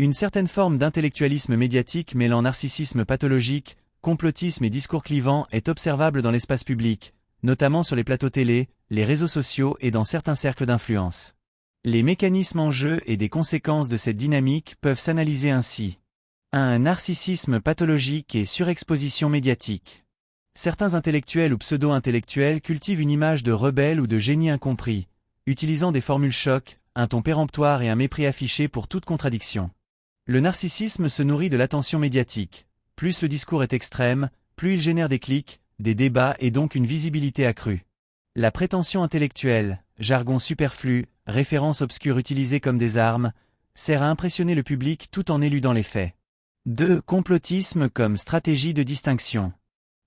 Une certaine forme d'intellectualisme médiatique mêlant narcissisme pathologique, complotisme et discours clivant est observable dans l'espace public, notamment sur les plateaux télé, les réseaux sociaux et dans certains cercles d'influence. Les mécanismes en jeu et des conséquences de cette dynamique peuvent s'analyser ainsi. 1. Narcissisme pathologique et surexposition médiatique. Certains intellectuels ou pseudo-intellectuels cultivent une image de rebelle ou de génie incompris, utilisant des formules chocs, un ton péremptoire et un mépris affiché pour toute contradiction. Le narcissisme se nourrit de l'attention médiatique. Plus le discours est extrême, plus il génère des clics, des débats et donc une visibilité accrue. La prétention intellectuelle, jargon superflu, références obscures utilisées comme des armes, sert à impressionner le public tout en éludant les faits. 2. Complotisme comme stratégie de distinction.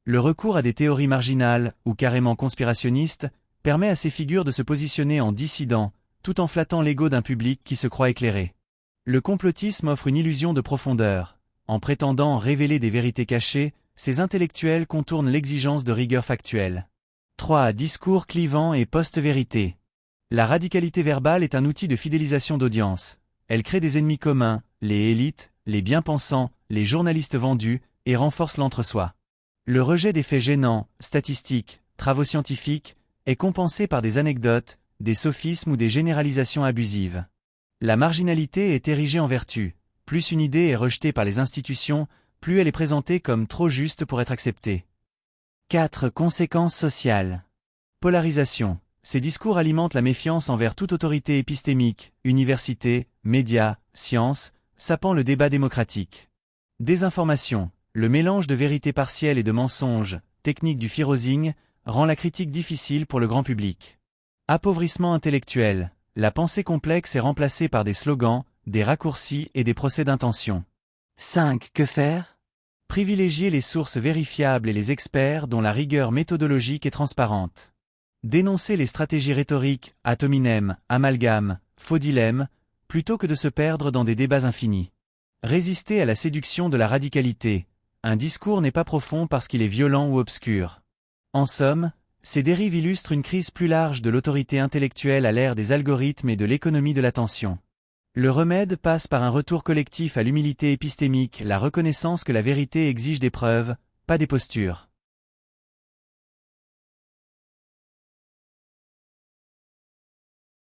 Le recours à des théories marginales, ou carrément conspirationnistes, permet à ces figures de se positionner en dissidents, tout en flattant l'ego d'un public qui se croit éclairé. Le complotisme offre une illusion de profondeur. En prétendant révéler des vérités cachées, ces intellectuels contournent l'exigence de rigueur factuelle. 3. Discours clivant et post-vérité. La radicalité verbale est un outil de fidélisation d'audience. Elle crée des ennemis communs, les élites, les bien-pensants, les journalistes vendus, et renforce l'entre-soi. Le rejet des faits gênants, statistiques, travaux scientifiques, est compensé par des anecdotes, des sophismes ou des généralisations abusives. La marginalité est érigée en vertu. Plus une idée est rejetée par les institutions, plus elle est présentée comme trop juste pour être acceptée. 4. Conséquences sociales. Polarisation. Ces discours alimentent la méfiance envers toute autorité épistémique, université, médias, sciences, sapant le débat démocratique. Désinformation. Le mélange de vérités partielles et de mensonges, technique du firosing, rend la critique difficile pour le grand public. Appauvrissement intellectuel. La pensée complexe est remplacée par des slogans, des raccourcis et des procès d'intention. 5. Que faire ? Privilégier les sources vérifiables et les experts dont la rigueur méthodologique est transparente. Dénoncer les stratégies rhétoriques, ad hominem, amalgame, faux dilemme, plutôt que de se perdre dans des débats infinis. Résister à la séduction de la radicalité. Un discours n'est pas profond parce qu'il est violent ou obscur. En somme, ces dérives illustrent une crise plus large de l'autorité intellectuelle à l'ère des algorithmes et de l'économie de l'attention. Le remède passe par un retour collectif à l'humilité épistémique, la reconnaissance que la vérité exige des preuves, pas des postures.